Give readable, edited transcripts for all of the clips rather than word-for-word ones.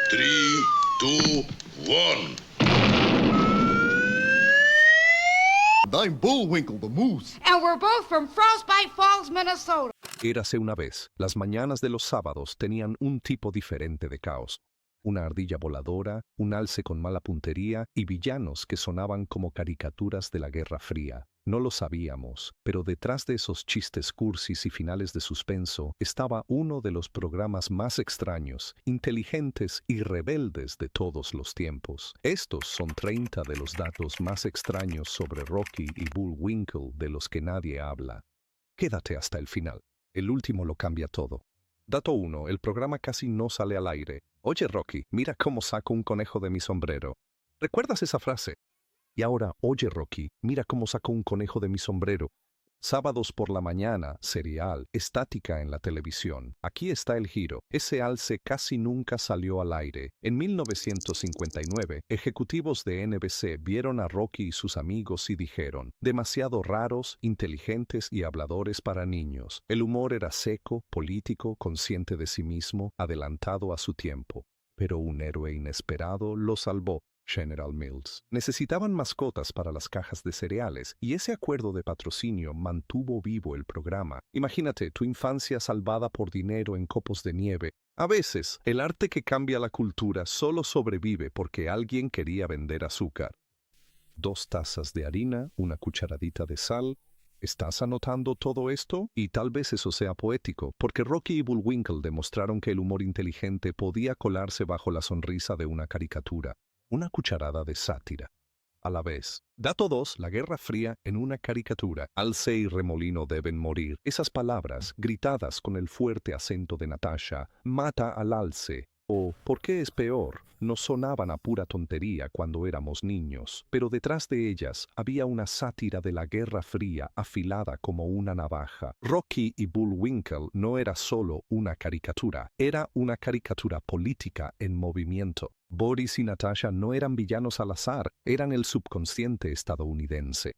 3, 2, 1. And I'm Bullwinkle the Moose. And we're both from Frostbite Falls, Minnesota. Érase una vez, las mañanas de los sábados tenían un tipo diferente de caos. Una ardilla voladora, un alce con mala puntería y villanos que sonaban como caricaturas de la Guerra Fría. No lo sabíamos, pero detrás de esos chistes cursis y finales de suspenso estaba uno de los programas más extraños, inteligentes y rebeldes de todos los tiempos. Estos son 30 de los datos más extraños sobre Rocky y Bullwinkle de los que nadie habla. Quédate hasta el final. El último lo cambia todo. Dato 1. El programa casi no sale al aire. Oye, Rocky, mira cómo saco un conejo de mi sombrero. ¿Recuerdas esa frase? Y ahora, oye, Rocky, mira cómo saco un conejo de mi sombrero. Sábados por la mañana, serial, estática en la televisión. Aquí está el giro. Ese alce casi nunca salió al aire. En 1959, ejecutivos de NBC vieron a Rocky y sus amigos y dijeron, demasiado raros, inteligentes y habladores para niños. El humor era seco, político, consciente de sí mismo, adelantado a su tiempo. Pero un héroe inesperado lo salvó. General Mills. Necesitaban mascotas para las cajas de cereales y ese acuerdo de patrocinio mantuvo vivo el programa. Imagínate tu infancia salvada por dinero en copos de nieve. A veces, el arte que cambia la cultura solo sobrevive porque alguien quería vender azúcar. 2 tazas de harina, una cucharadita de sal. ¿Estás anotando todo esto? Y tal vez eso sea poético, porque Rocky y Bullwinkle demostraron que el humor inteligente podía colarse bajo la sonrisa de una caricatura. Una cucharada de sátira. A la vez. Dato 2. La Guerra Fría en una caricatura. Alce y Remolino deben morir. Esas palabras, gritadas con el fuerte acento de Natasha, mata al alce. O, ¿por qué es peor? Nos sonaban a pura tontería cuando éramos niños, pero detrás de ellas había una sátira de la Guerra Fría afilada como una navaja. Rocky y Bullwinkle no era solo una caricatura, era una caricatura política en movimiento. Boris y Natasha no eran villanos al azar, eran el subconsciente estadounidense,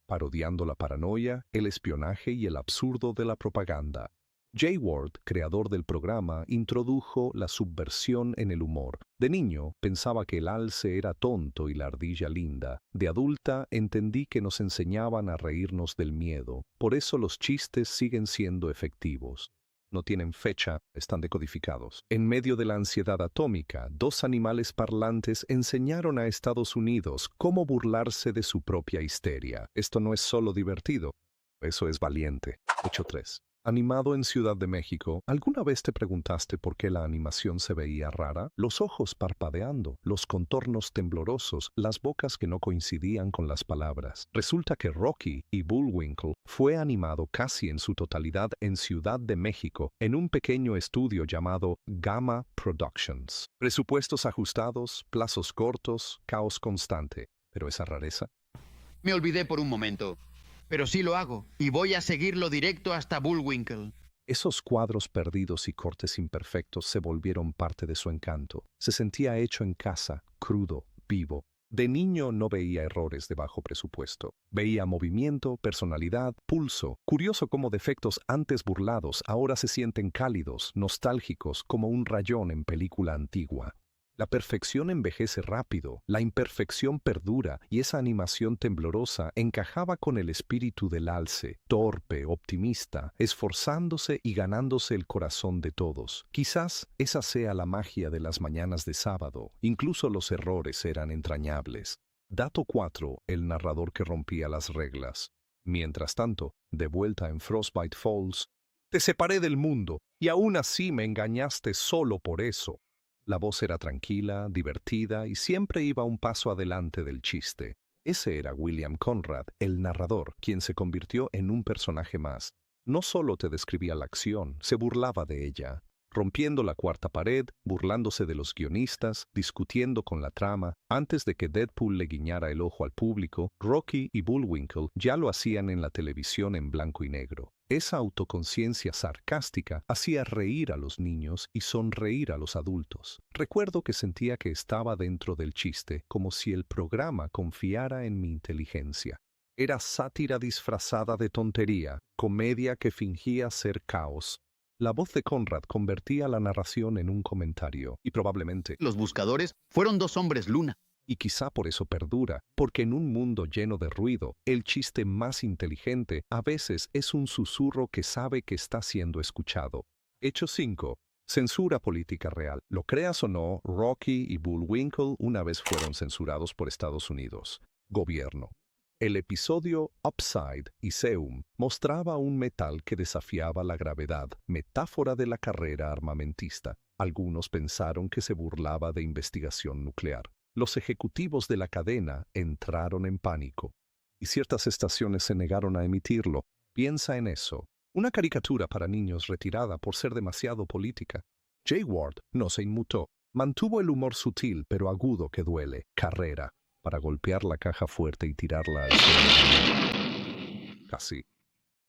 parodiando la paranoia, el espionaje y el absurdo de la propaganda. Jay Ward, creador del programa, introdujo la subversión en el humor. De niño, pensaba que el alce era tonto y la ardilla linda. De adulta, entendí que nos enseñaban a reírnos del miedo. Por eso los chistes siguen siendo efectivos. No tienen fecha, están decodificados. En medio de la ansiedad atómica, 2 animales parlantes enseñaron a Estados Unidos cómo burlarse de su propia histeria. Esto no es solo divertido, eso es valiente. Hecho 3. Animado en Ciudad de México, ¿alguna vez te preguntaste por qué la animación se veía rara? Los ojos parpadeando, los contornos temblorosos, las bocas que no coincidían con las palabras. Resulta que Rocky y Bullwinkle fue animado casi en su totalidad en Ciudad de México, en un pequeño estudio llamado Gamma Productions. Presupuestos ajustados, plazos cortos, caos constante. Pero esa rareza. Me olvidé por un momento. Pero sí lo hago, y voy a seguirlo directo hasta Bullwinkle. Esos cuadros perdidos y cortes imperfectos se volvieron parte de su encanto. Se sentía hecho en casa, crudo, vivo. De niño no veía errores de bajo presupuesto. Veía movimiento, personalidad, pulso. Curioso cómo defectos antes burlados ahora se sienten cálidos, nostálgicos, como un rayón en película antigua. La perfección envejece rápido, la imperfección perdura y esa animación temblorosa encajaba con el espíritu del alce, torpe, optimista, esforzándose y ganándose el corazón de todos. Quizás esa sea la magia de las mañanas de sábado, incluso los errores eran entrañables. Dato 4. El narrador que rompía las reglas. Mientras tanto, de vuelta en Frostbite Falls, te separé del mundo y aún así me engañaste solo por eso. La voz era tranquila, divertida y siempre iba un paso adelante del chiste. Ese era William Conrad, el narrador, quien se convirtió en un personaje más. No solo te describía la acción, se burlaba de ella, rompiendo la cuarta pared, burlándose de los guionistas, discutiendo con la trama. Antes de que Deadpool le guiñara el ojo al público, Rocky y Bullwinkle ya lo hacían en la televisión en blanco y negro. Esa autoconciencia sarcástica hacía reír a los niños y sonreír a los adultos. Recuerdo que sentía que estaba dentro del chiste, como si el programa confiara en mi inteligencia. Era sátira disfrazada de tontería, comedia que fingía ser caos. La voz de Conrad convertía la narración en un comentario, y probablemente, Los buscadores fueron dos hombres luna. y quizá por eso perdura, porque en un mundo lleno de ruido, el chiste más inteligente a veces es un susurro que sabe que está siendo escuchado. Hecho 5. Censura política real. Lo creas o no, Rocky y Bullwinkle una vez fueron censurados por Estados Unidos. Gobierno. El episodio Upside y Seum mostraba un metal que desafiaba la gravedad, metáfora de la carrera armamentista. Algunos pensaron que se burlaba de investigación nuclear. Los ejecutivos de la cadena entraron en pánico, y ciertas estaciones se negaron a emitirlo. Piensa en eso. Una caricatura para niños retirada por ser demasiado política. Jay Ward no se inmutó. Mantuvo el humor sutil pero agudo que duele. Carrera. Para golpear la caja fuerte y tirarla al suelo. Casi.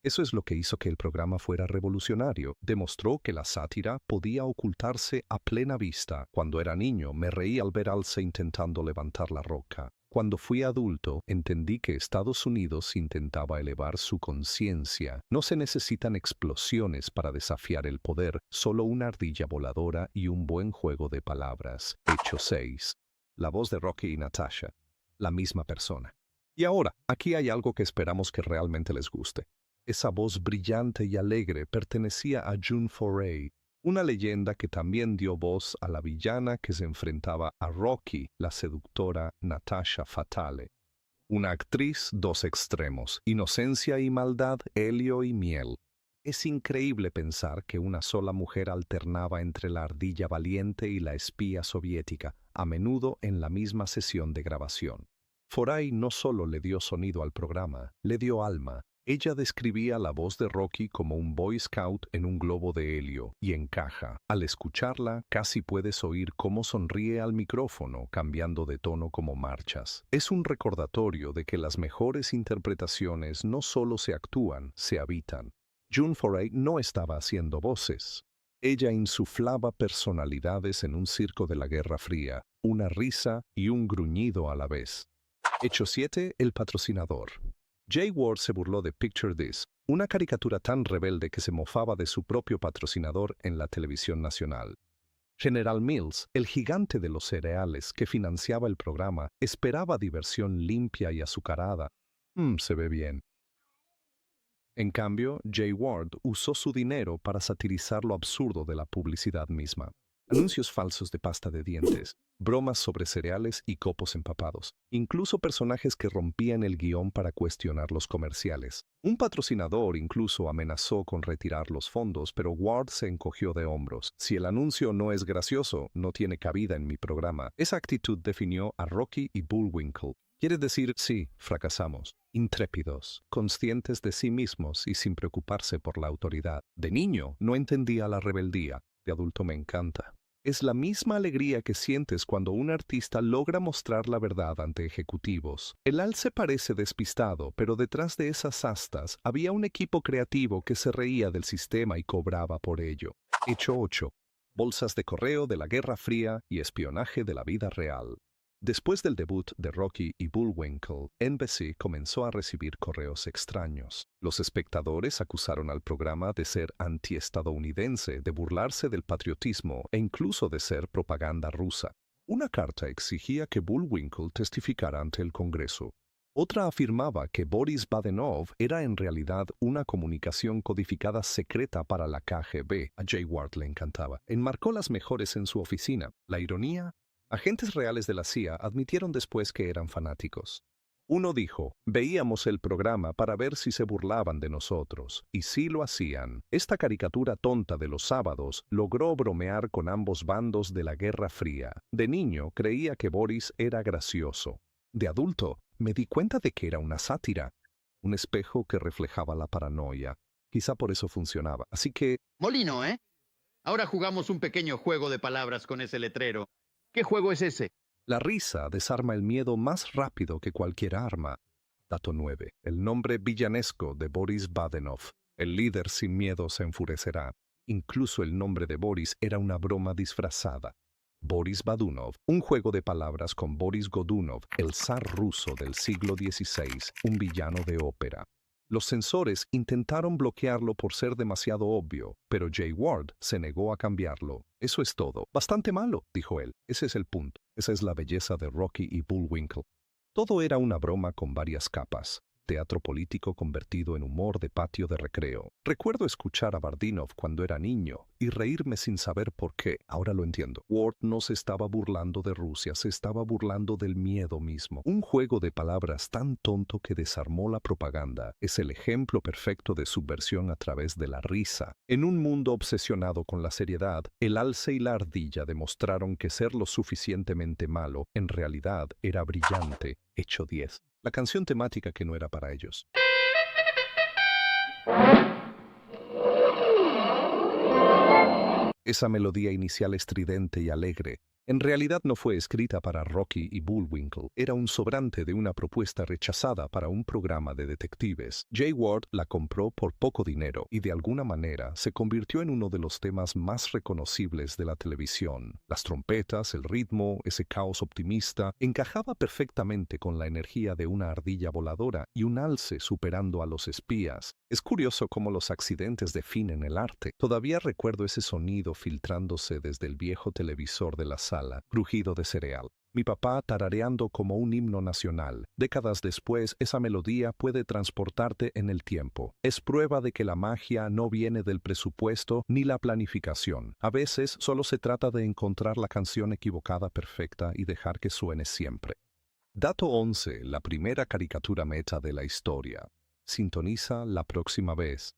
Eso es lo que hizo que el programa fuera revolucionario. Demostró que la sátira podía ocultarse a plena vista. Cuando era niño, me reí al ver Alce intentando levantar la roca. Cuando fui adulto, entendí que Estados Unidos intentaba elevar su conciencia. No se necesitan explosiones para desafiar el poder, solo una ardilla voladora y un buen juego de palabras. Hecho 6. La voz de Rocky y Natasha. La misma persona. Y ahora, aquí hay algo que esperamos que realmente les guste. Esa voz brillante y alegre pertenecía a June Foray, una leyenda que también dio voz a la villana que se enfrentaba a Rocky, la seductora Natasha Fatale. Una actriz, dos extremos, inocencia y maldad, helio y miel. Es increíble pensar que una sola mujer alternaba entre la ardilla valiente y la espía soviética, a menudo en la misma sesión de grabación. Foray no solo le dio sonido al programa, le dio alma. Ella describía la voz de Rocky como un Boy Scout en un globo de helio, y encaja. Al escucharla, casi puedes oír cómo sonríe al micrófono, cambiando de tono como marchas. Es un recordatorio de que las mejores interpretaciones no solo se actúan, se habitan. June Foray no estaba haciendo voces. Ella insuflaba personalidades en un circo de la Guerra Fría, una risa y un gruñido a la vez. Hecho 7. El patrocinador. Jay Ward se burló de Picture This, una caricatura tan rebelde que se mofaba de su propio patrocinador en la televisión nacional. General Mills, el gigante de los cereales que financiaba el programa, esperaba diversión limpia y azucarada. Se ve bien. En cambio, Jay Ward usó su dinero para satirizar lo absurdo de la publicidad misma. Anuncios falsos de pasta de dientes, bromas sobre cereales y copos empapados, incluso personajes que rompían el guión para cuestionar los comerciales. Un patrocinador incluso amenazó con retirar los fondos, pero Ward se encogió de hombros. Si el anuncio no es gracioso, no tiene cabida en mi programa. Esa actitud definió a Rocky y Bullwinkle. Quiere decir, sí, fracasamos. Intrépidos, conscientes de sí mismos y sin preocuparse por la autoridad. De niño no entendía la rebeldía, de adulto me encanta. Es la misma alegría que sientes cuando un artista logra mostrar la verdad ante ejecutivos. El alce parece despistado, pero detrás de esas astas había un equipo creativo que se reía del sistema y cobraba por ello. Hecho 8. Bolsas de correo de la Guerra Fría y espionaje de la vida real. Después del debut de Rocky y Bullwinkle, NBC comenzó a recibir correos extraños. Los espectadores acusaron al programa de ser antiestadounidense, de burlarse del patriotismo e incluso de ser propaganda rusa. Una carta exigía que Bullwinkle testificara ante el Congreso. Otra afirmaba que Boris Badenov era en realidad una comunicación codificada secreta para la KGB. A Jay Ward le encantaba. Enmarcó las mejores en su oficina. La ironía. Agentes reales de la CIA admitieron después que eran fanáticos. Uno dijo, veíamos el programa para ver si se burlaban de nosotros, y sí lo hacían. Esta caricatura tonta de los sábados logró bromear con ambos bandos de la Guerra Fría. De niño creía que Boris era gracioso. De adulto me di cuenta de que era una sátira, un espejo que reflejaba la paranoia. Quizá por eso funcionaba. Así que... Molino, ¿eh? Ahora jugamos un pequeño juego de palabras con ese letrero. ¿Qué juego es ese? La risa desarma el miedo más rápido que cualquier arma. Dato 9. El nombre villanesco de Boris Badenov. El líder sin miedo se enfurecerá. Incluso el nombre de Boris era una broma disfrazada. Boris Badunov, un juego de palabras con Boris Godunov, el zar ruso del siglo XVI, un villano de ópera. Los censores intentaron bloquearlo por ser demasiado obvio, pero Jay Ward se negó a cambiarlo. Eso es todo. Bastante malo, dijo él. Ese es el punto. Esa es la belleza de Rocky y Bullwinkle. Todo era una broma con varias capas. Teatro político convertido en humor de patio de recreo. Recuerdo escuchar a Bardinov cuando era niño y reírme sin saber por qué. Ahora lo entiendo. Ward no se estaba burlando de Rusia, se estaba burlando del miedo mismo. Un juego de palabras tan tonto que desarmó la propaganda es el ejemplo perfecto de subversión a través de la risa. En un mundo obsesionado con la seriedad, el alce y la ardilla demostraron que ser lo suficientemente malo en realidad era brillante, hecho 10. La canción temática que no era para ellos. Esa melodía inicial estridente y alegre, en realidad no fue escrita para Rocky y Bullwinkle. Era un sobrante de una propuesta rechazada para un programa de detectives. Jay Ward la compró por poco dinero y de alguna manera se convirtió en uno de los temas más reconocibles de la televisión. Las trompetas, el ritmo, ese caos optimista, encajaba perfectamente con la energía de una ardilla voladora y un alce superando a los espías. Es curioso cómo los accidentes definen el arte. Todavía recuerdo ese sonido filtrándose desde el viejo televisor de la sala, crujido de cereal. Mi papá tarareando como un himno nacional. Décadas después, esa melodía puede transportarte en el tiempo. Es prueba de que la magia no viene del presupuesto ni la planificación. A veces solo se trata de encontrar la canción equivocada perfecta y dejar que suene siempre. Dato 11. La primera caricatura meta de la historia. Sintoniza la próxima vez.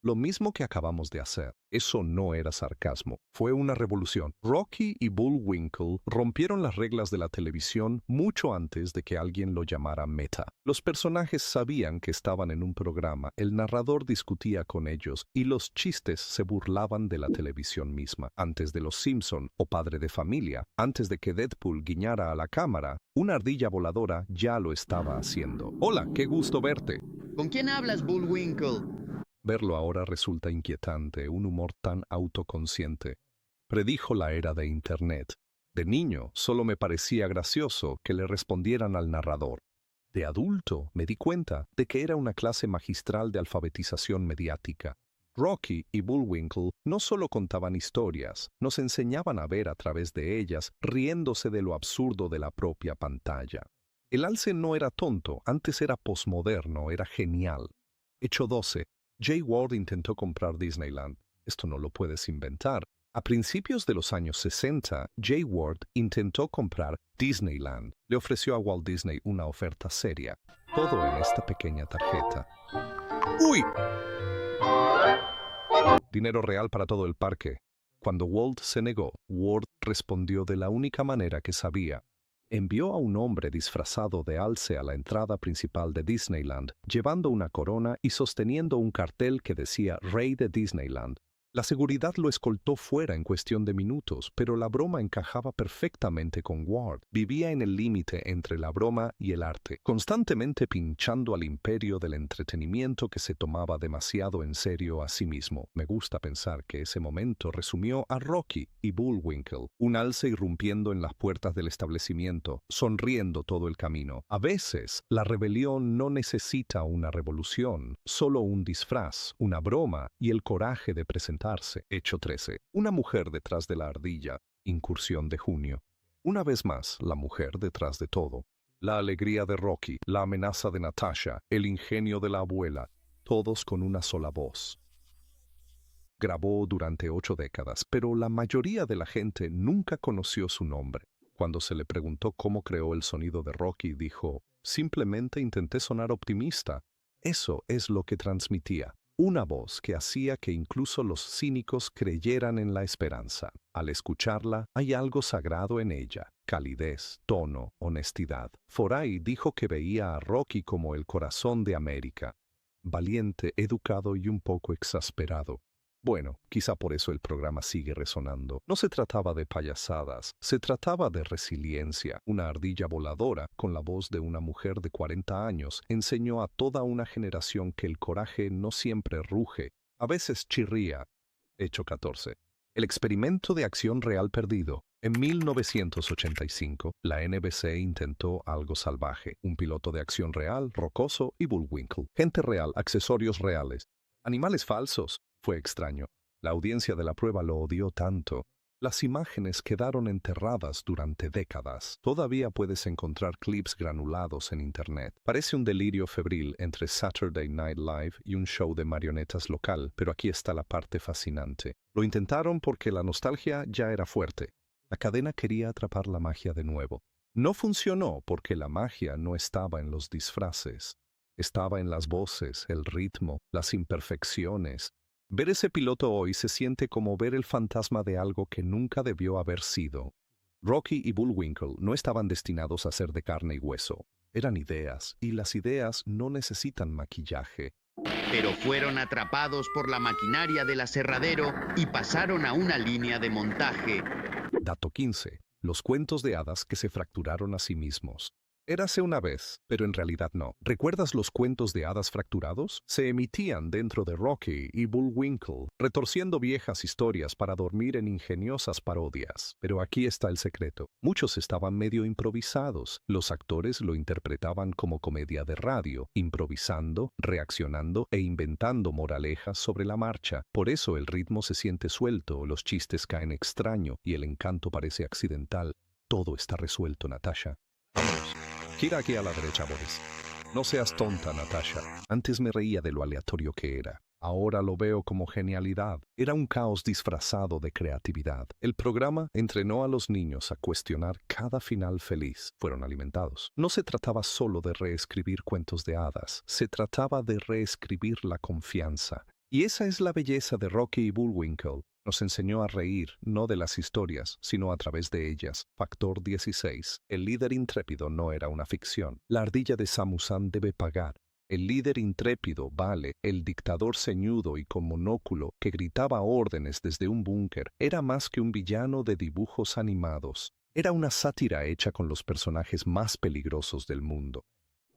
Lo mismo que acabamos de hacer. Eso no era sarcasmo. Fue una revolución. Rocky y Bullwinkle rompieron las reglas de la televisión mucho antes de que alguien lo llamara meta. Los personajes sabían que estaban en un programa, el narrador discutía con ellos y los chistes se burlaban de la televisión misma. Antes de Los Simpson o Padre de Familia, antes de que Deadpool guiñara a la cámara, una ardilla voladora ya lo estaba haciendo. Hola, qué gusto verte. ¿Con quién hablas, Bullwinkle? Verlo ahora resulta inquietante, un humor tan autoconsciente. Predijo la era de Internet. De niño, solo me parecía gracioso que le respondieran al narrador. De adulto, me di cuenta de que era una clase magistral de alfabetización mediática. Rocky y Bullwinkle no solo contaban historias, nos enseñaban a ver a través de ellas, riéndose de lo absurdo de la propia pantalla. El alce no era tonto, antes era posmoderno, era genial. Hecho 12. Jay Ward intentó comprar Disneyland. Esto no lo puedes inventar. A principios de los años 60, Jay Ward intentó comprar Disneyland. Le ofreció a Walt Disney una oferta seria. Todo en esta pequeña tarjeta. ¡Uy! Dinero real para todo el parque. Cuando Walt se negó, Ward respondió de la única manera que sabía. Envió a un hombre disfrazado de alce a la entrada principal de Disneyland, llevando una corona y sosteniendo un cartel que decía Rey de Disneyland. La seguridad lo escoltó fuera en cuestión de minutos, pero la broma encajaba perfectamente con Ward. Vivía en el límite entre la broma y el arte, constantemente pinchando al imperio del entretenimiento que se tomaba demasiado en serio a sí mismo. Me gusta pensar que ese momento resumió a Rocky y Bullwinkle, un alce irrumpiendo en las puertas del establecimiento, sonriendo todo el camino. A veces, la rebelión no necesita una revolución, solo un disfraz, una broma y el coraje de presentarse. Hecho 13. Una mujer detrás de la ardilla. Incursión de junio. Una vez más, la mujer detrás de todo. La alegría de Rocky, la amenaza de Natasha, el ingenio de la abuela, todos con una sola voz. Grabó durante 8 décadas, pero la mayoría de la gente nunca conoció su nombre. Cuando se le preguntó cómo creó el sonido de Rocky, dijo, simplemente intenté sonar optimista. Eso es lo que transmitía. Una voz que hacía que incluso los cínicos creyeran en la esperanza. Al escucharla, hay algo sagrado en ella. Calidez, tono, honestidad. Foray dijo que veía a Rocky como el corazón de América. Valiente, educado y un poco exasperado. Bueno, quizá por eso el programa sigue resonando. No se trataba de payasadas, se trataba de resiliencia. Una ardilla voladora, con la voz de una mujer de 40 años, enseñó a toda una generación que el coraje no siempre ruge, a veces chirría. Hecho 14. El experimento de acción real perdido. En 1985, la NBC intentó algo salvaje, un piloto de acción real, rocoso y Bullwinkle. Gente real, accesorios reales. Animales falsos. Fue extraño. La audiencia de la prueba lo odió tanto. Las imágenes quedaron enterradas durante décadas. Todavía puedes encontrar clips granulados en Internet. Parece un delirio febril entre Saturday Night Live y un show de marionetas local, pero aquí está la parte fascinante. Lo intentaron porque la nostalgia ya era fuerte. La cadena quería atrapar la magia de nuevo. No funcionó porque la magia no estaba en los disfraces. Estaba en las voces, el ritmo, las imperfecciones. Ver ese piloto hoy se siente como ver el fantasma de algo que nunca debió haber sido. Rocky y Bullwinkle no estaban destinados a ser de carne y hueso. Eran ideas, y las ideas no necesitan maquillaje. Pero fueron atrapados por la maquinaria del aserradero y pasaron a una línea de montaje. Dato 15. Los cuentos de hadas que se fracturaron a sí mismos. Érase una vez, pero en realidad no. ¿Recuerdas los cuentos de hadas fracturados? Se emitían dentro de Rocky y Bullwinkle, retorciendo viejas historias para dormir en ingeniosas parodias. Pero aquí está el secreto. Muchos estaban medio improvisados. Los actores lo interpretaban como comedia de radio, improvisando, reaccionando e inventando moralejas sobre la marcha. Por eso el ritmo se siente suelto, los chistes caen extraño y el encanto parece accidental. Todo está resuelto, Natasha. Vamos. Gira aquí a la derecha, Boris. No seas tonta, Natasha. Antes me reía de lo aleatorio que era. Ahora lo veo como genialidad. Era un caos disfrazado de creatividad. El programa entrenó a los niños a cuestionar cada final feliz. Fueron alimentados. No se trataba solo de reescribir cuentos de hadas. Se trataba de reescribir la confianza. Y esa es la belleza de Rocky y Bullwinkle. Nos enseñó a reír, no de las historias, sino a través de ellas. Factor 16. El líder intrépido no era una ficción. La ardilla de Samusan debe pagar. El líder intrépido vale. El dictador ceñudo y con monóculo que gritaba órdenes desde un búnker era más que un villano de dibujos animados. Era una sátira hecha con los personajes más peligrosos del mundo.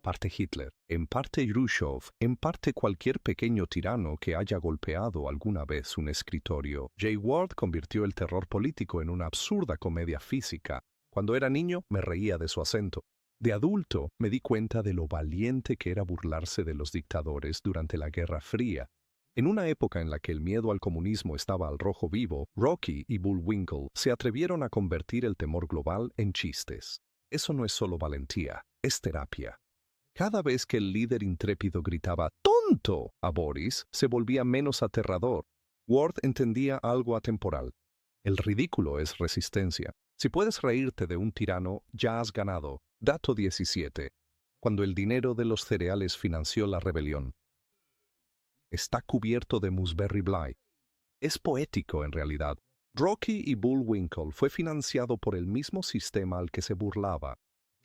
Parte Hitler, en parte Khrushchev, en parte cualquier pequeño tirano que haya golpeado alguna vez un escritorio. Jay Ward convirtió el terror político en una absurda comedia física. Cuando era niño me reía de su acento. De adulto me di cuenta de lo valiente que era burlarse de los dictadores durante la Guerra Fría. En una época en la que el miedo al comunismo estaba al rojo vivo, Rocky y Bullwinkle se atrevieron a convertir el temor global en chistes. Eso no es solo valentía, es terapia. Cada vez que el líder intrépido gritaba ¡tonto! A Boris, se volvía menos aterrador. Ward entendía algo atemporal. El ridículo es resistencia. Si puedes reírte de un tirano, ya has ganado. Dato 17. Cuando el dinero de los cereales financió la rebelión. Está cubierto de Mooseberry Bly. Es poético en realidad. Rocky y Bullwinkle fue financiado por el mismo sistema al que se burlaba.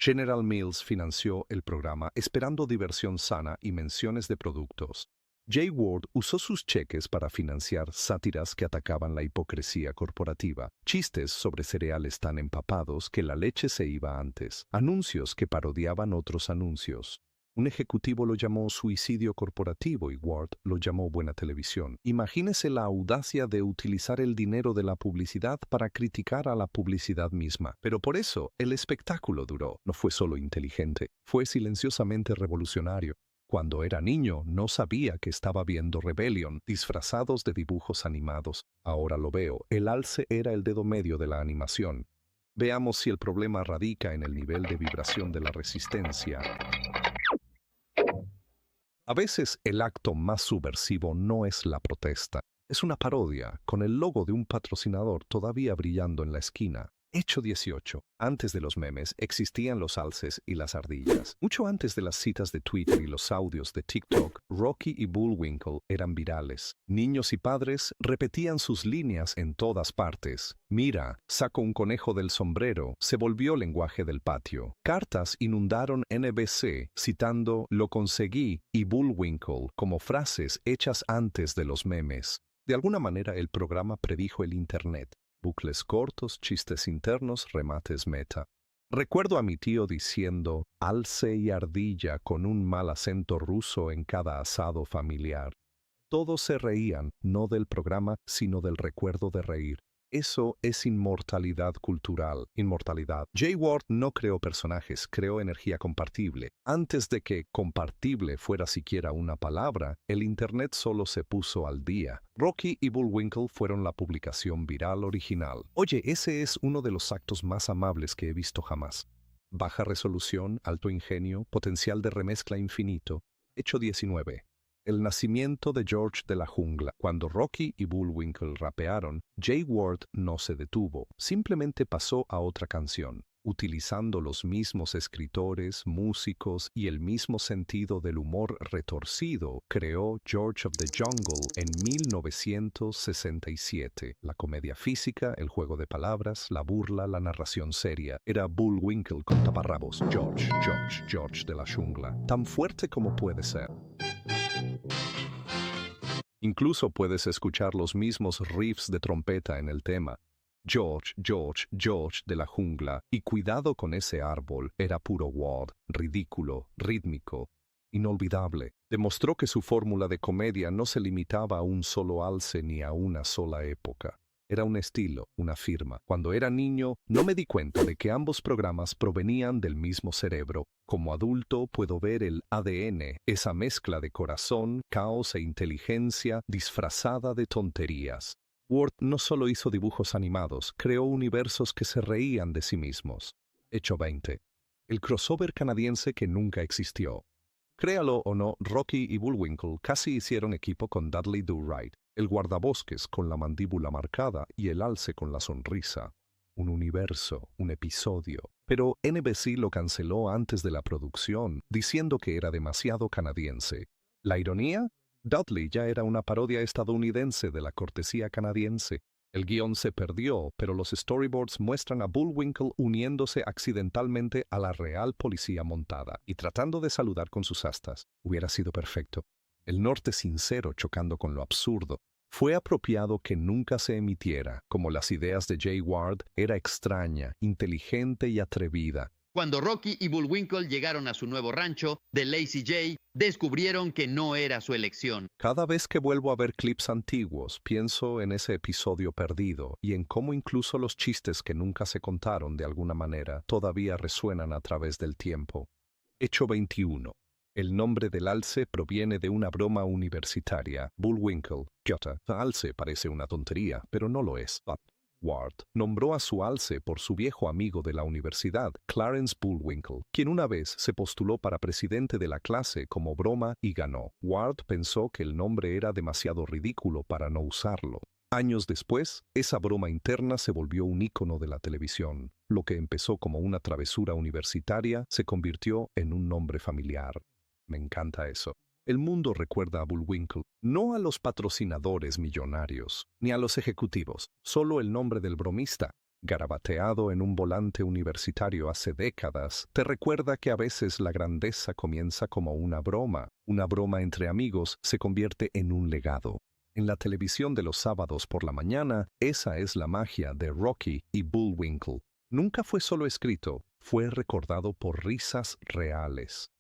General Mills financió el programa esperando diversión sana y menciones de productos. Jay Ward usó sus cheques para financiar sátiras que atacaban la hipocresía corporativa, chistes sobre cereales tan empapados que la leche se iba antes, anuncios que parodiaban otros anuncios. Un ejecutivo lo llamó suicidio corporativo y Ward lo llamó buena televisión. Imagínese la audacia de utilizar el dinero de la publicidad para criticar a la publicidad misma. Pero por eso, el espectáculo duró. No fue solo inteligente, fue silenciosamente revolucionario. Cuando era niño, no sabía que estaba viendo Rebellion, disfrazados de dibujos animados. Ahora lo veo, el alce era el dedo medio de la animación. Veamos si el problema radica en el nivel de vibración de la resistencia. A veces el acto más subversivo no es la protesta, es una parodia con el logo de un patrocinador todavía brillando en la esquina. Hecho 18. Antes de los memes existían los alces y las ardillas. Mucho antes de las citas de Twitter y los audios de TikTok, Rocky y Bullwinkle eran virales. Niños y padres repetían sus líneas en todas partes. Mira, saco un conejo del sombrero, se volvió lenguaje del patio. Cartas inundaron NBC citando "lo conseguí" y Bullwinkle como frases hechas antes de los memes. De alguna manera el programa predijo el Internet. Bucles cortos, chistes internos, remates meta. Recuerdo a mi tío diciendo alce y ardilla con un mal acento ruso en cada asado familiar. Todos se reían, no del programa, sino del recuerdo de reír. Eso es inmortalidad cultural, inmortalidad. Jay Ward no creó personajes, creó energía compartible. Antes de que compartible fuera siquiera una palabra, el Internet solo se puso al día. Rocky y Bullwinkle fueron la publicación viral original. Oye, ese es uno de los actos más amables que he visto jamás. Baja resolución, alto ingenio, potencial de remezcla infinito. Hecho 19. El nacimiento de George de la Jungla. Cuando Rocky y Bullwinkle rapearon, Jay Ward no se detuvo, simplemente pasó a otra canción. Utilizando los mismos escritores, músicos y el mismo sentido del humor retorcido, creó George of the Jungle en 1967. La comedia física, el juego de palabras, la burla, la narración seria. Era Bullwinkle con taparrabos. George de la Jungla. Tan fuerte como puede ser. Incluso puedes escuchar los mismos riffs de trompeta en el tema. George de la Jungla. Y cuidado con ese árbol, era puro Ward, ridículo, rítmico, inolvidable. Demostró que su fórmula de comedia no se limitaba a un solo alce ni a una sola época. Era un estilo, una firma. Cuando era niño, no me di cuenta de que ambos programas provenían del mismo cerebro. Como adulto, puedo ver el ADN, esa mezcla de corazón, caos e inteligencia disfrazada de tonterías. Ward no solo hizo dibujos animados, creó universos que se reían de sí mismos. Hecho 20. El crossover canadiense que nunca existió. Créalo o no, Rocky y Bullwinkle casi hicieron equipo con Dudley Do-Right, el guardabosques con la mandíbula marcada y el alce con la sonrisa. Un universo, un episodio. Pero NBC lo canceló antes de la producción, diciendo que era demasiado canadiense. ¿La ironía? Dudley ya era una parodia estadounidense de la cortesía canadiense. El guión se perdió, pero los storyboards muestran a Bullwinkle uniéndose accidentalmente a la real policía montada y tratando de saludar con sus astas. Hubiera sido perfecto. El norte sincero chocando con lo absurdo. Fue apropiado que nunca se emitiera, como las ideas de Jay Ward, era extraña, inteligente y atrevida. Cuando Rocky y Bullwinkle llegaron a su nuevo rancho, The Lazy J, descubrieron que no era su elección. Cada vez que vuelvo a ver clips antiguos, pienso en ese episodio perdido y en cómo incluso los chistes que nunca se contaron de alguna manera todavía resuenan a través del tiempo. Hecho 21. El nombre del alce proviene de una broma universitaria. Bullwinkle, Jota. Alce parece una tontería, pero no lo es. Ward nombró a su alce por su viejo amigo de la universidad, Clarence Bullwinkle, quien una vez se postuló para presidente de la clase como broma y ganó. Ward pensó que el nombre era demasiado ridículo para no usarlo. Años después, esa broma interna se volvió un ícono de la televisión. Lo que empezó como una travesura universitaria se convirtió en un nombre familiar. Me encanta eso. El mundo recuerda a Bullwinkle, no a los patrocinadores millonarios, ni a los ejecutivos, solo el nombre del bromista, garabateado en un volante universitario hace décadas, te recuerda que a veces la grandeza comienza como una broma entre amigos se convierte en un legado. En la televisión de los sábados por la mañana, esa es la magia de Rocky y Bullwinkle. Nunca fue solo escrito, fue recordado por risas reales.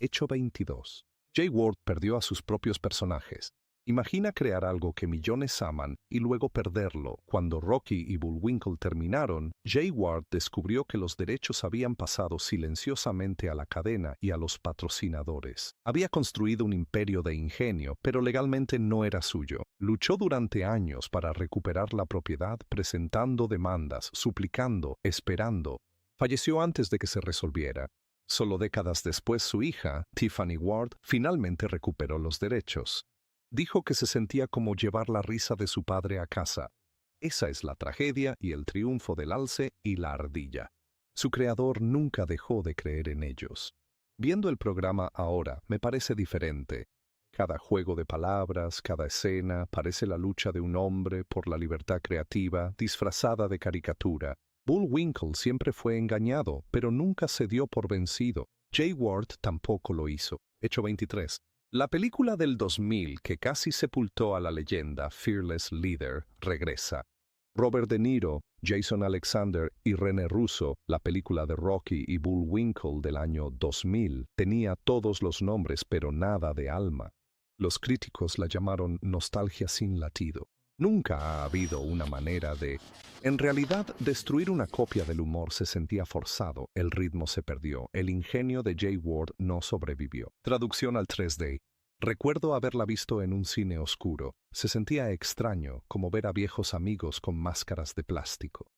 Hecho 22. Jay Ward perdió a sus propios personajes. Imagina crear algo que millones aman y luego perderlo. Cuando Rocky y Bullwinkle terminaron, Jay Ward descubrió que los derechos habían pasado silenciosamente a la cadena y a los patrocinadores. Había construido un imperio de ingenio, pero legalmente no era suyo. Luchó durante años para recuperar la propiedad, presentando demandas, suplicando, esperando. Falleció antes de que se resolviera. Solo décadas después su hija, Tiffany Ward, finalmente recuperó los derechos. Dijo que se sentía como llevar la risa de su padre a casa. Esa es la tragedia y el triunfo del alce y la ardilla. Su creador nunca dejó de creer en ellos. Viendo el programa ahora, me parece diferente. Cada juego de palabras, cada escena, parece la lucha de un hombre por la libertad creativa, disfrazada de caricatura. Bullwinkle siempre fue engañado, pero nunca se dio por vencido. Jay Ward tampoco lo hizo. Hecho 23. La película del 2000 que casi sepultó a la leyenda Fearless Leader regresa. Robert De Niro, Jason Alexander y René Russo, la película de Rocky y Bullwinkle del año 2000, tenía todos los nombres pero nada de alma. Los críticos la llamaron nostalgia sin latido. Nunca ha habido una manera de... En realidad, destruir una copia del humor se sentía forzado, el ritmo se perdió, el ingenio de Jay Ward no sobrevivió. Traducción al 3D. Recuerdo haberla visto en un cine oscuro. Se sentía extraño, como ver a viejos amigos con máscaras de plástico.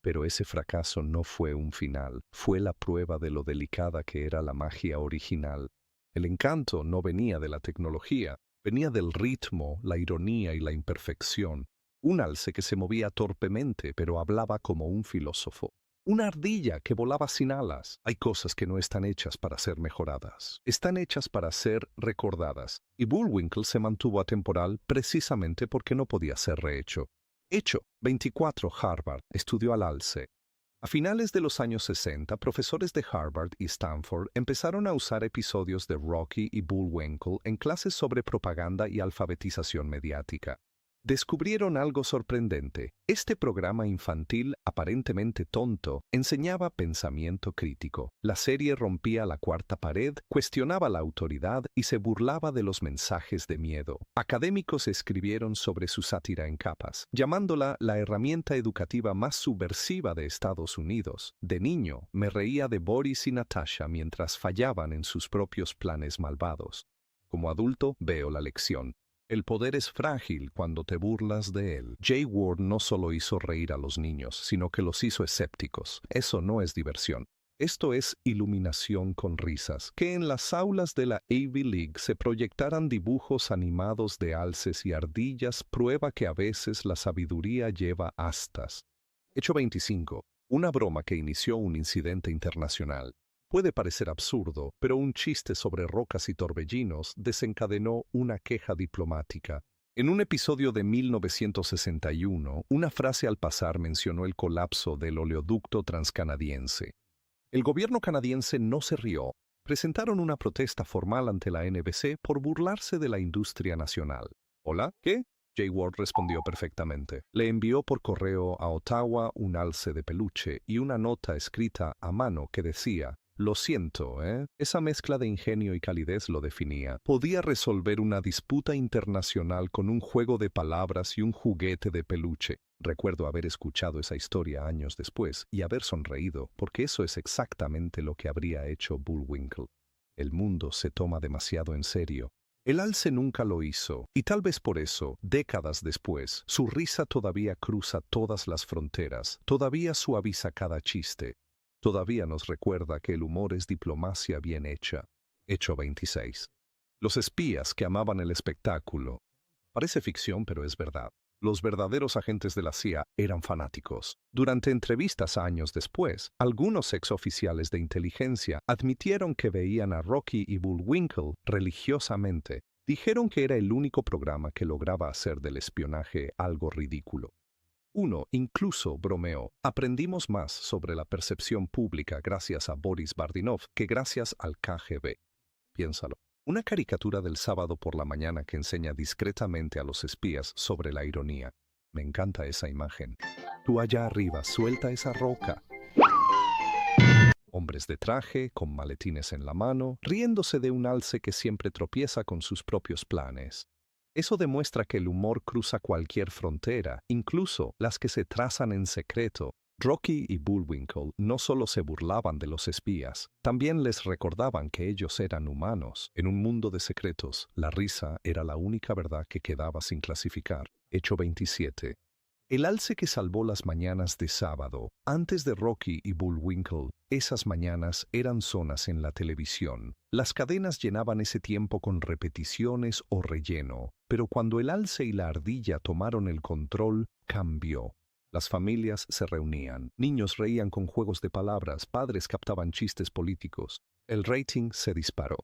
Pero ese fracaso no fue un final, fue la prueba de lo delicada que era la magia original. El encanto no venía de la tecnología, venía del ritmo, la ironía y la imperfección. Un alce que se movía torpemente, pero hablaba como un filósofo. Una ardilla que volaba sin alas. Hay cosas que no están hechas para ser mejoradas. Están hechas para ser recordadas. Y Bullwinkle se mantuvo atemporal precisamente porque no podía ser rehecho. Hecho, 24, Harvard, estudió al alce. A finales de los años 60, profesores de Harvard y Stanford empezaron a usar episodios de Rocky y Bullwinkle en clases sobre propaganda y alfabetización mediática. Descubrieron algo sorprendente. Este programa infantil, aparentemente tonto, enseñaba pensamiento crítico. La serie rompía la cuarta pared, cuestionaba la autoridad y se burlaba de los mensajes de miedo. Académicos escribieron sobre su sátira en capas, llamándola la herramienta educativa más subversiva de Estados Unidos. De niño, me reía de Boris y Natasha mientras fallaban en sus propios planes malvados. Como adulto, veo la lección. El poder es frágil cuando te burlas de él. Jay Ward no solo hizo reír a los niños, sino que los hizo escépticos. Eso no es diversión. Esto es iluminación con risas. Que en las aulas de la Ivy League se proyectaran dibujos animados de alces y ardillas prueba que a veces la sabiduría lleva astas. Hecho 25. Una broma que inició un incidente internacional. Puede parecer absurdo, pero un chiste sobre rocas y torbellinos desencadenó una queja diplomática. En un episodio de 1961, una frase al pasar mencionó el colapso del oleoducto transcanadiense. El gobierno canadiense no se rió. Presentaron una protesta formal ante la NBC por burlarse de la industria nacional. ¿Hola? ¿Qué? Jay Ward respondió perfectamente. Le envió por correo a Ottawa un alce de peluche y una nota escrita a mano que decía: lo siento, Esa mezcla de ingenio y calidez lo definía. Podía resolver una disputa internacional con un juego de palabras y un juguete de peluche. Recuerdo haber escuchado esa historia años después y haber sonreído, porque eso es exactamente lo que habría hecho Bullwinkle. El mundo se toma demasiado en serio. El alce nunca lo hizo, y tal vez por eso, décadas después, su risa todavía cruza todas las fronteras, todavía suaviza cada chiste. Todavía nos recuerda que el humor es diplomacia bien hecha. Hecho 26. Los espías que amaban el espectáculo. Parece ficción, pero es verdad. Los verdaderos agentes de la CIA eran fanáticos. Durante entrevistas años después, algunos exoficiales de inteligencia admitieron que veían a Rocky y Bullwinkle religiosamente. Dijeron que era el único programa que lograba hacer del espionaje algo ridículo. Uno incluso bromeó: aprendimos más sobre la percepción pública gracias a Boris Bardinov que gracias al KGB. Piénsalo. Una caricatura del sábado por la mañana que enseña discretamente a los espías sobre la ironía. Me encanta esa imagen. Tú allá arriba, suelta esa roca. Hombres de traje, con maletines en la mano, riéndose de un alce que siempre tropieza con sus propios planes. Eso demuestra que el humor cruza cualquier frontera, incluso las que se trazan en secreto. Rocky y Bullwinkle no solo se burlaban de los espías, también les recordaban que ellos eran humanos. En un mundo de secretos, la risa era la única verdad que quedaba sin clasificar. Hecho 27. El alce que salvó las mañanas de sábado, antes de Rocky y Bullwinkle, esas mañanas eran zonas en la televisión. Las cadenas llenaban ese tiempo con repeticiones o relleno, pero cuando el alce y la ardilla tomaron el control, cambió. Las familias se reunían, niños reían con juegos de palabras, padres captaban chistes políticos. El rating se disparó.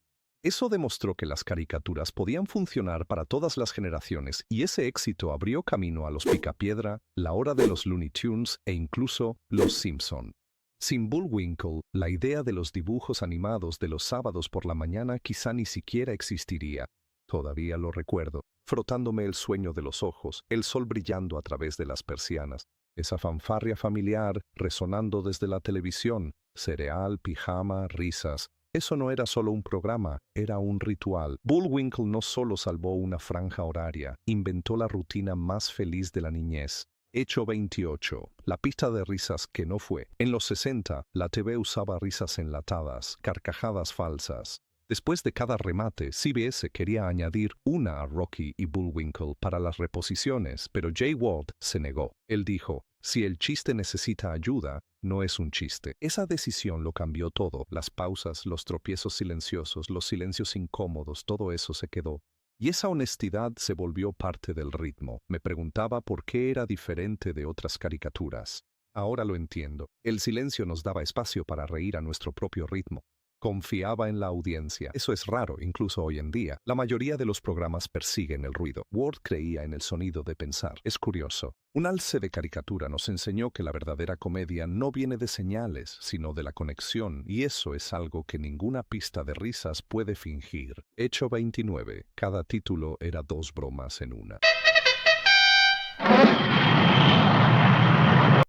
Eso demostró que las caricaturas podían funcionar para todas las generaciones y ese éxito abrió camino a los Picapiedra, La Hora de los Looney Tunes e incluso Los Simpson. Sin Bullwinkle, la idea de los dibujos animados de los sábados por la mañana quizá ni siquiera existiría. Todavía lo recuerdo, frotándome el sueño de los ojos, el sol brillando a través de las persianas, esa fanfarria familiar resonando desde la televisión, cereal, pijama, risas. Eso no era solo un programa, era un ritual. Bullwinkle no solo salvó una franja horaria, inventó la rutina más feliz de la niñez. Hecho 28. La pista de risas que no fue. En los 60, la TV usaba risas enlatadas, carcajadas falsas. Después de cada remate, CBS quería añadir una a Rocky y Bullwinkle para las reposiciones, pero Jay Ward se negó. Él dijo, si el chiste necesita ayuda, no es un chiste. Esa decisión lo cambió todo. Las pausas, los tropiezos silenciosos, los silencios incómodos, todo eso se quedó. Y esa honestidad se volvió parte del ritmo. Me preguntaba por qué era diferente de otras caricaturas. Ahora lo entiendo. El silencio nos daba espacio para reír a nuestro propio ritmo. Confiaba en la audiencia. Eso es raro, incluso hoy en día. La mayoría de los programas persiguen el ruido. Ward creía en el sonido de pensar. Es curioso. Un alce de caricatura nos enseñó que la verdadera comedia no viene de señales, sino de la conexión, y eso es algo que ninguna pista de risas puede fingir. Hecho 29. Cada título era 2 bromas en una.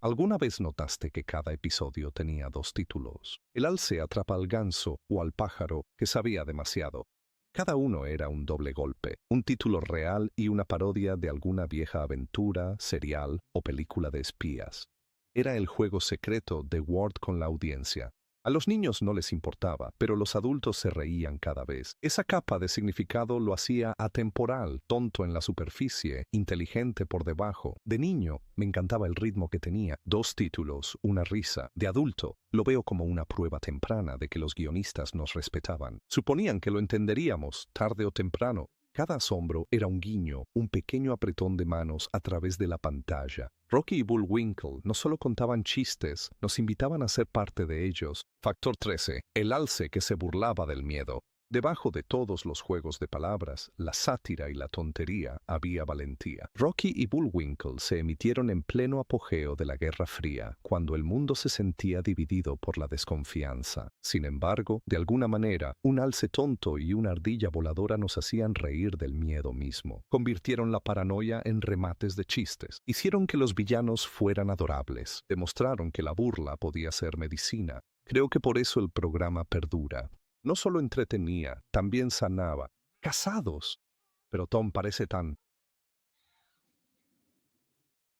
¿Alguna vez notaste que cada episodio tenía 2 títulos? El alce atrapa al ganso o al pájaro que sabía demasiado. Cada uno era un doble golpe, un título real y una parodia de alguna vieja aventura, serial o película de espías. Era el juego secreto de Ward con la audiencia. A los niños no les importaba, pero los adultos se reían cada vez. Esa capa de significado lo hacía atemporal, tonto en la superficie, inteligente por debajo. De niño, me encantaba el ritmo que tenía. 2 títulos, una risa. De adulto, lo veo como una prueba temprana de que los guionistas nos respetaban. Suponían que lo entenderíamos, tarde o temprano. Cada asombro era un guiño, un pequeño apretón de manos a través de la pantalla. Rocky y Bullwinkle no solo contaban chistes, nos invitaban a ser parte de ellos. Factor 13. El alce que se burlaba del miedo. Debajo de todos los juegos de palabras, la sátira y la tontería, había valentía. Rocky y Bullwinkle se emitieron en pleno apogeo de la Guerra Fría, cuando el mundo se sentía dividido por la desconfianza. Sin embargo, de alguna manera, un alce tonto y una ardilla voladora nos hacían reír del miedo mismo. Convirtieron la paranoia en remates de chistes. Hicieron que los villanos fueran adorables. Demostraron que la burla podía ser medicina. Creo que por eso el programa perdura. No solo entretenía, también sanaba. ¡Casados! Pero Tom parece tan...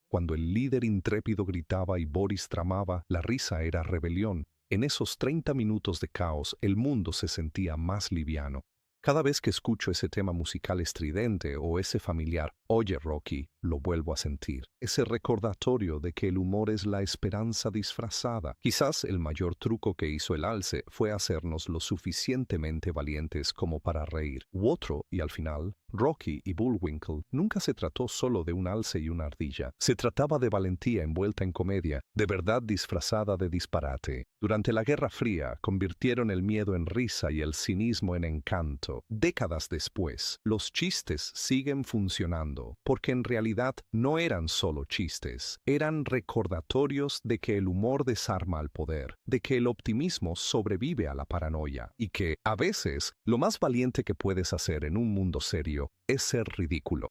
Cuando el líder intrépido gritaba y Boris tramaba, la risa era rebelión. En esos 30 minutos de caos, el mundo se sentía más liviano. Cada vez que escucho ese tema musical estridente o ese familiar, oye Rocky, lo vuelvo a sentir. Ese recordatorio de que el humor es la esperanza disfrazada. Quizás el mayor truco que hizo el alce fue hacernos lo suficientemente valientes como para reír. U otro, y al final, Rocky y Bullwinkle nunca se trató solo de un alce y una ardilla. Se trataba de valentía envuelta en comedia, de verdad disfrazada de disparate. Durante la Guerra Fría, convirtieron el miedo en risa y el cinismo en encanto. Décadas después, los chistes siguen funcionando, porque en realidad no eran solo chistes, eran recordatorios de que el humor desarma al poder, de que el optimismo sobrevive a la paranoia, y que, a veces, lo más valiente que puedes hacer en un mundo serio es ser ridículo.